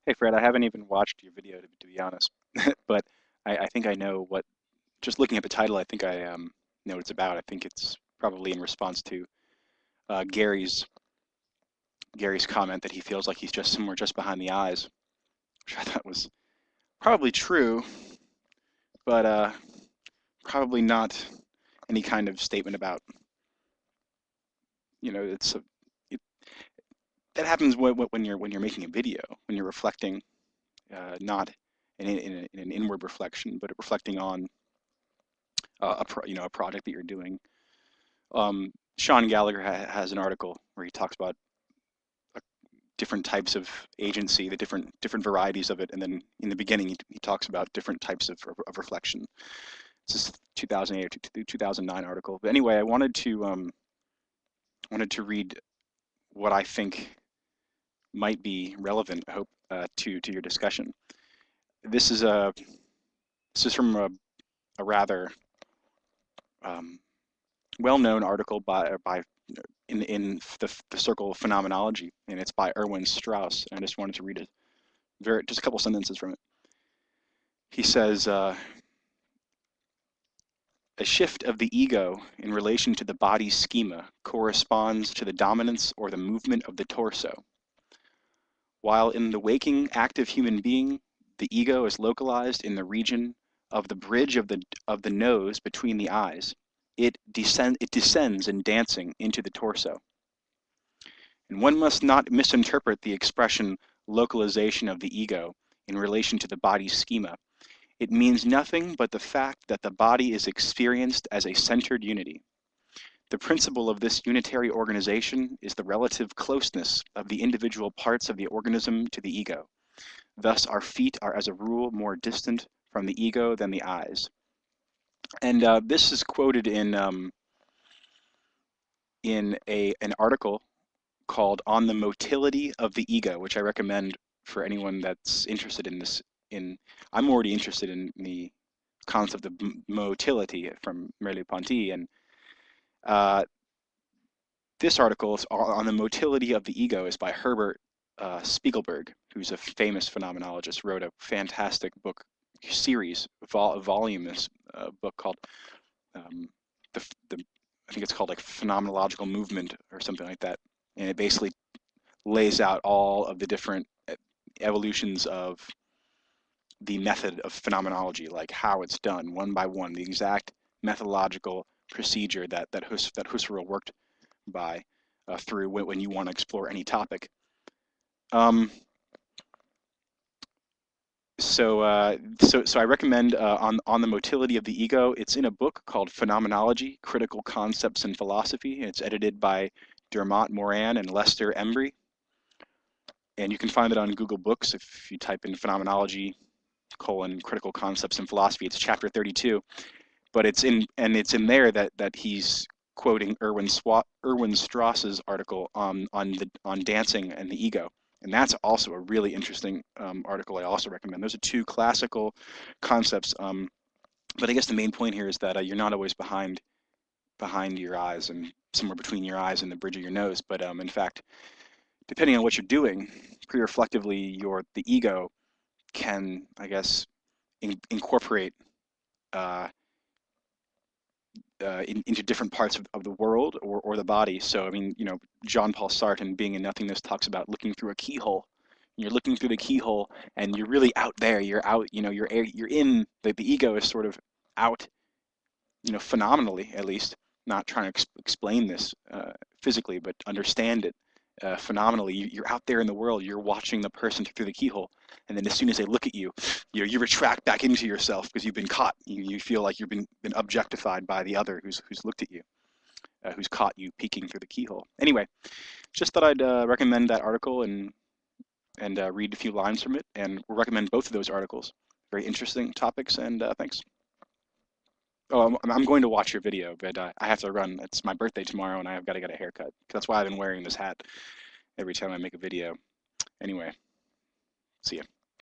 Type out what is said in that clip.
Hey Fred, I haven't even watched your video to be honest, but I think I know what. Just looking at the title, I think I know what it's about. I think it's probably in response to Gary's comment that he feels like he's just somewhere just behind the eyes, which I thought was probably true, but probably not any kind of statement about it's it, that happens when you're making a video, when you're reflecting, not in an inward reflection, but reflecting on a project that you're doing. Sean Gallagher has an article where he talks about uh, different types of agency, the different varieties of it, and then in the beginning he talks about different types of reflection. This is 2008 or 2009 article. But anyway, I wanted to read what I think might be relevant, I hope, to your discussion. This is from a rather well-known article by in the circle of phenomenology, and it's by Erwin Straus. And I just wanted to read just a couple sentences from it. He says, a shift of the ego in relation to the body's schema corresponds to the dominance or the movement of the torso. While in the waking, active human being, the ego is localized in the region of the bridge of the nose between the eyes, it descends in dancing into the torso. And one must not misinterpret the expression localization of the ego in relation to the body's schema. It means nothing but the fact that the body is experienced as a centered unity. The principle of this unitary organization is the relative closeness of the individual parts of the organism to the ego. Thus, our feet are as a rule more distant from the ego than the eyes. And this is quoted in an article called "On the Motility of the Ego," which I recommend for anyone that's interested in this. I'm already interested in the concept of motility from merleau-ponty, and this article on the motility of the ego is by Herbert Spiegelberg, who's a famous phenomenologist. Wrote a fantastic book series, voluminous book called the I think it's called like Phenomenological Movement or something like that, and it basically lays out all of the different evolutions of the method of phenomenology, like how it's done one by one, the exact methodological procedure that Husserl worked by through when you want to explore any topic. So I recommend on the motility of the ego. It's in a book called Phenomenology: Critical Concepts in Philosophy, and it's edited by Dermot Moran and Lester Embry. And you can find it on Google Books if you type in Phenomenology : Critical Concepts in Philosophy. It's chapter 32, but it's in there that he's quoting Erwin Straus's article on dancing and the ego. And that's also a really interesting article I also recommend. Those are two classical concepts. But I guess the main point here is that you're not always behind your eyes and somewhere between your eyes and the bridge of your nose. But in fact, depending on what you're doing, pre-reflectively, the ego can, I guess, incorporate into different parts of the world or the body. So, I mean, Jean-Paul Sartre in Being in Nothingness talks about looking through a keyhole. You're looking through the keyhole and you're really out there. You're out, you're in, the ego is sort of out, phenomenally at least, not trying to explain this physically, but understand it phenomenally. You're out there in the world. You're watching the person through the keyhole. And then as soon as they look at you, you retract back into yourself because you've been caught. You feel like you've been objectified by the other who's looked at you, who's caught you peeking through the keyhole. Anyway, just thought I'd recommend that article and read a few lines from it, and we'll recommend both of those articles. Very interesting topics, and thanks. Oh, I'm going to watch your video, but I have to run. It's my birthday tomorrow, and I've got to get a haircut. That's why I've been wearing this hat every time I make a video. Anyway, see ya.